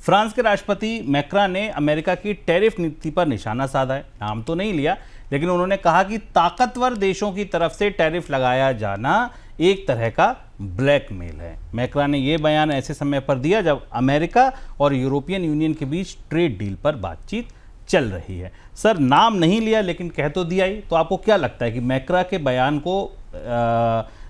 France के राष्ट्रपति Micra ने अमेरिका की टैरिफ नीति पर निशाना साधा है। नाम तो नहीं लिया, लेकिन उन्होंने कहा कि ताकतवर देशों की तरफ से टैरिफ लगाया जाना एक तरह का ब्लैकमेल है। मैक्रा ने यह बयान ऐसे समय पर दिया जब अमेरिका और यूरोपियन यूनियन के बीच ट्रेड डील पर बातचीत चल रही है। सर, नाम नहीं लिया लेकिन कह तो दिया ही। तो आपको क्या लगता है कि मैक्रा के बयान को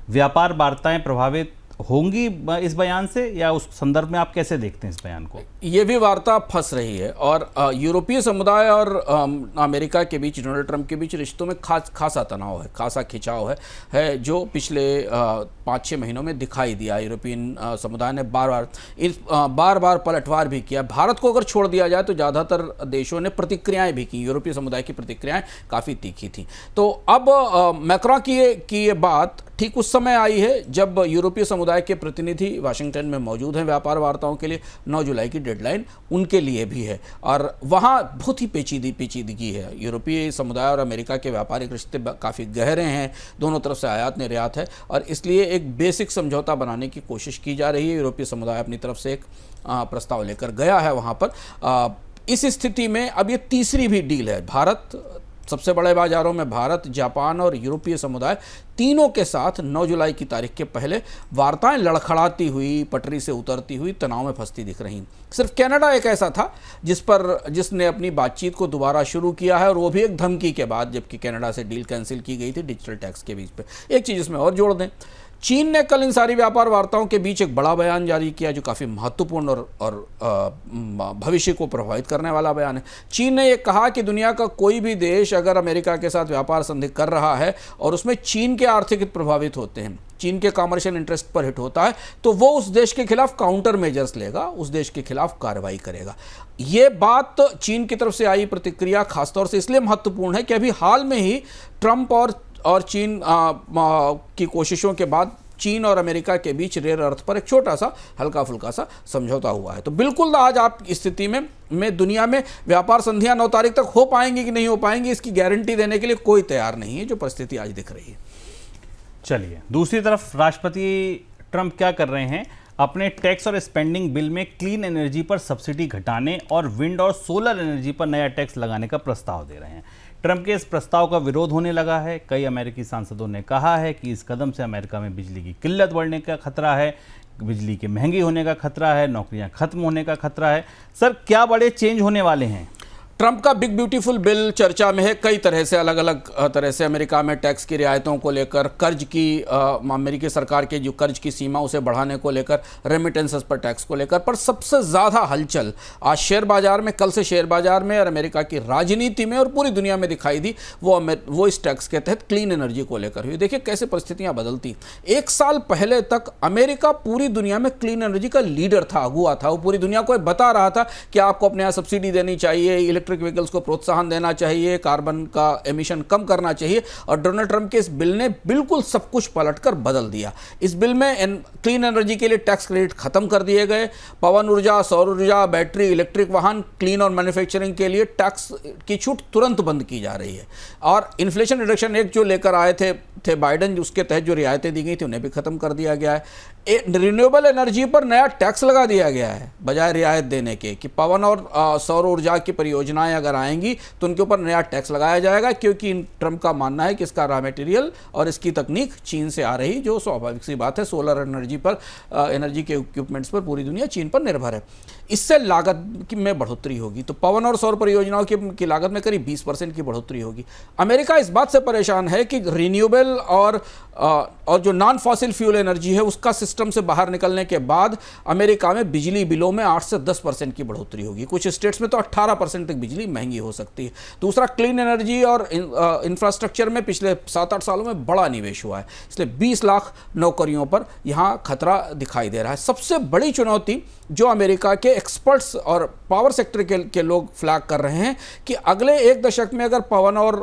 व्यापार वार्ताएं प्रभावित होंगी इस बयान से, या उस संदर्भ में आप कैसे देखते हैं इस बयान को? ये भी वार्ता फंस रही है और यूरोपीय समुदाय और अमेरिका के बीच, डोनाल्ड ट्रंप के बीच रिश्तों में खासा तनाव है, खासा खिंचाव है जो पिछले 5-6 महीनों में दिखाई दिया। यूरोपियन समुदाय ने बार बार पलटवार भी किया। भारत को अगर छोड़ दिया जाए तो ज़्यादातर देशों ने प्रतिक्रियाएं भी की। यूरोपीय समुदाय की प्रतिक्रियाएं काफ़ी तीखी थी। तो अब मैक्रा की ये बात ठीक उस समय आई है जब यूरोपीय समुदाय के प्रतिनिधि वाशिंगटन में मौजूद हैं व्यापार वार्ताओं के लिए। 9 जुलाई की डेडलाइन उनके लिए भी है और वहाँ बहुत ही पेचीदगी है। यूरोपीय समुदाय और अमेरिका के व्यापारिक रिश्ते काफ़ी गहरे हैं, दोनों तरफ से आयात निर्यात है और इसलिए एक बेसिक समझौता बनाने की कोशिश की जा रही है। यूरोपीय समुदाय अपनी तरफ से एक प्रस्ताव लेकर गया है वहाँ पर। इस स्थिति में अब ये तीसरी भी डील है। भारत, सबसे बड़े बाजारों में भारत, जापान और यूरोपीय समुदाय तीनों के साथ 9 जुलाई की तारीख के पहले वार्ताएं लड़खड़ाती हुई, पटरी से उतरती हुई, तनाव में फंसती दिख रही। सिर्फ कनाडा एक ऐसा था जिसने अपनी बातचीत को दोबारा शुरू किया है और वो भी एक धमकी के बाद, जबकि कनाडा से डील कैंसिल की गई थी डिजिटल टैक्स के बीच पे। एक चीज़ इसमें और जोड़ दें, चीन ने कल इन सारी व्यापार वार्ताओं के बीच एक बड़ा बयान जारी किया जो काफ़ी महत्वपूर्ण और भविष्य को प्रभावित करने वाला बयान है। चीन ने ये कहा कि दुनिया का कोई भी देश अगर अमेरिका के साथ व्यापार संधि कर रहा है और उसमें चीन के आर्थिक हित प्रभावित होते हैं, चीन के कमर्शियल इंटरेस्ट पर हिट होता है, तो वो उस देश के खिलाफ काउंटर मेजर्स लेगा, उस देश के खिलाफ कार्रवाई करेगा। ये बात चीन की तरफ से आई प्रतिक्रिया खासतौर से इसलिए महत्वपूर्ण है कि अभी हाल में ही ट्रंप और चीन की कोशिशों के बाद चीन और अमेरिका के बीच रेयर अर्थ पर एक छोटा सा हल्का फुल्का सा समझौता हुआ है। तो बिल्कुल आज आप इस स्थिति में दुनिया में व्यापार संधियां 9 तारीख तक हो पाएंगी कि नहीं हो पाएंगी, इसकी गारंटी देने के लिए कोई तैयार नहीं है, जो परिस्थिति आज दिख रही है। चलिए, दूसरी तरफ राष्ट्रपति ट्रंप क्या कर रहे हैं, अपने टैक्स और स्पेंडिंग बिल में क्लीन एनर्जी पर सब्सिडी घटाने और विंड और सोलर एनर्जी पर नया टैक्स लगाने का प्रस्ताव दे रहे हैं। ट्रंप के इस प्रस्ताव का विरोध होने लगा है। कई अमेरिकी सांसदों ने कहा है कि इस कदम से अमेरिका में बिजली की किल्लत बढ़ने का खतरा है, बिजली के महंगी होने का खतरा है, नौकरियां खत्म होने का खतरा है। सर, क्या बड़े चेंज होने वाले हैं? ट्रंप का बिग ब्यूटीफुल बिल चर्चा में है। कई तरह से, अलग अलग तरह से अमेरिका में टैक्स की रियायतों को लेकर, कर्ज की, अमेरिकी सरकार के जो कर्ज की सीमा उसे बढ़ाने को लेकर, रेमिटेंसेस पर टैक्स को लेकर। पर सबसे ज़्यादा हलचल आज शेयर बाजार में, कल से शेयर बाजार में और अमेरिका की राजनीति में और पूरी दुनिया में दिखाई दी, वो इस टैक्स के तहत क्लीन एनर्जी को लेकर हुई। देखिए कैसे परिस्थितियाँ बदलती। 1 साल पहले तक अमेरिका पूरी दुनिया में क्लीन एनर्जी का लीडर था, अगुआ था। वो पूरी दुनिया को बता रहा था कि आपको अपने यहाँ सब्सिडी देनी चाहिए, इलेक्ट्रिक व्हीकल्स को प्रोत्साहन देना चाहिए, कार्बन का एमिशन कम करना चाहिए। और डोनाल्ड ट्रंप के इस बिल ने बिल्कुल सब कुछ पलटकर बदल दिया। इस बिल में क्लीन एनर्जी के लिए टैक्स क्रेडिट खत्म कर दिए गए। पवन ऊर्जा, सौर ऊर्जा, बैटरी, इलेक्ट्रिक वाहन, क्लीन और मैन्युफैक्चरिंग के लिए टैक्स की छूट तुरंत बंद की जा रही है। और इन्फ्लेशन रिडक्शन एक्ट जो लेकर आए थे बाइडन, उसके तहत जो रियायतें दी गई थी उन्हें भी खत्म कर दिया गया है। रिन्यूएबल एनर्जी पर नया टैक्स लगा दिया गया है बजाय रियायत देने के, कि पवन और सौर ऊर्जा की परियोजनाएं अगर आएंगी तो उनके ऊपर नया टैक्स लगाया जाएगा, क्योंकि ट्रंप का मानना है कि इसका रॉ मटेरियल और इसकी तकनीक चीन से आ रही, जो स्वाभाविक सी बात है। सोलर एनर्जी पर, एनर्जी के इक्विपमेंट्स पर पूरी दुनिया चीन पर निर्भर है। इससे लागत में बढ़ोतरी होगी। तो पवन और सौर परियोजनाओं की लागत में करीब 20% की बढ़ोतरी होगी। अमेरिका इस बात से परेशान है कि रिन्यूएबल और जो नॉन फॉसिल फ्यूल एनर्जी है उसका सिस्टम से बाहर निकलने के बाद अमेरिका में बिजली बिलों में 8 से 10% की बढ़ोतरी होगी। कुछ स्टेट्स में तो 18% तक बिजली महंगी हो सकती है। दूसरा, क्लीन एनर्जी और इंफ्रास्ट्रक्चर में पिछले 7-8 सालों में बड़ा निवेश हुआ है, इसलिए 20 लाख नौकरियों पर यहाँ खतरा दिखाई दे रहा है। सबसे बड़ी चुनौती जो अमेरिका के एक्सपर्ट्स और पावर सेक्टर के लोग फ्लैग कर रहे हैं कि अगले 1 दशक में अगर पवन और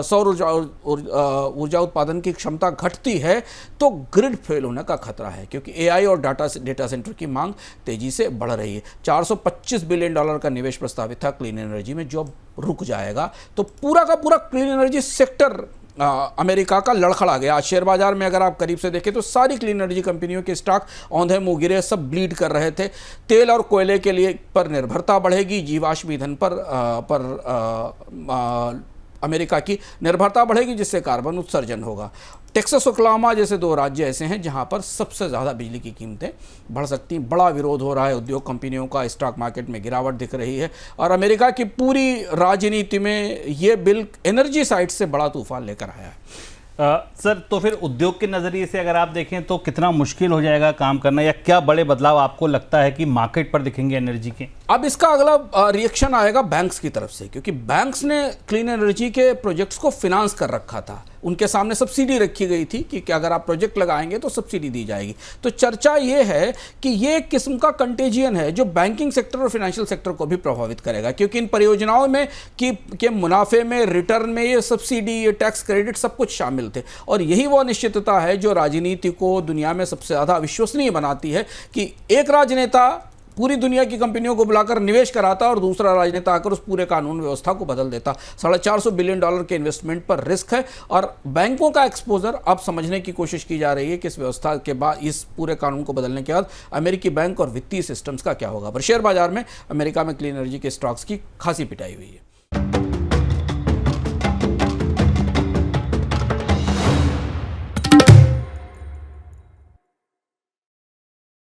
सौर ऊर्जा उत्पादन की क्षमता घटती है तो ग्रिड फेल होने का खतरा है, क्योंकि एआई और डेटा सेंटर की मांग तेजी से बढ़ रही है। $425 बिलियन का निवेश प्रस्तावित था क्लीन एनर्जी में, जो अब रुक जाएगा। तो पूरा का पूरा क्लीन एनर्जी सेक्टर अमेरिका का लड़खड़ा गया। आज शेयर बाजार में अगर आप करीब से देखें तो सारी क्लीन एनर्जी कंपनियों के स्टॉक औंधे मुंह गिरे, सब ब्लीड कर रहे थे। तेल और कोयले के लिए पर निर्भरता बढ़ेगी, जीवाश्म ईंधन पर अमेरिका की निर्भरता बढ़ेगी, जिससे कार्बन उत्सर्जन होगा। टेक्सास ओक्लाहोमा जैसे 2 राज्य ऐसे हैं जहां पर सबसे ज़्यादा बिजली की कीमतें बढ़ सकती हैं। बड़ा विरोध हो रहा है, उद्योग कंपनियों का स्टॉक मार्केट में गिरावट दिख रही है और अमेरिका की पूरी राजनीति में ये बिल एनर्जी साइड से बड़ा तूफान लेकर आया है। सर, तो फिर उद्योग के नज़रिए से अगर आप देखें तो कितना मुश्किल हो जाएगा काम करना, या क्या बड़े बदलाव आपको लगता है कि मार्केट पर दिखेंगे एनर्जी के? अब इसका अगला रिएक्शन आएगा बैंक्स की तरफ से, क्योंकि बैंक्स ने क्लीन एनर्जी के प्रोजेक्ट्स को फिनांस कर रखा था। उनके सामने सब्सिडी रखी गई थी कि अगर आप प्रोजेक्ट लगाएंगे तो सब्सिडी दी जाएगी। तो चर्चा ये है कि ये एक किस्म का कंटेजियन है जो बैंकिंग सेक्टर और फाइनेंशियल सेक्टर को भी प्रभावित करेगा, क्योंकि इन परियोजनाओं में के मुनाफे में, रिटर्न में ये सब्सिडी, ये टैक्स क्रेडिट सब कुछ शामिल थे। और यही वो अनिश्चितता है जो राजनीति को दुनिया में सबसे ज़्यादा अविश्वसनीय बनाती है कि एक राजनेता पूरी दुनिया की कंपनियों को बुलाकर निवेश कराता और दूसरा राजनेता आकर उस पूरे कानून व्यवस्था को बदल देता। $450 बिलियन के इन्वेस्टमेंट पर रिस्क है और बैंकों का एक्सपोजर अब समझने की कोशिश की जा रही है कि इस व्यवस्था के बाद, इस पूरे कानून को बदलने के बाद अमेरिकी बैंक और वित्तीय सिस्टम्स का क्या होगा। पर शेयर बाजार में अमेरिका में क्लीन एनर्जी के स्टॉक्स की खासी पिटाई हुई है।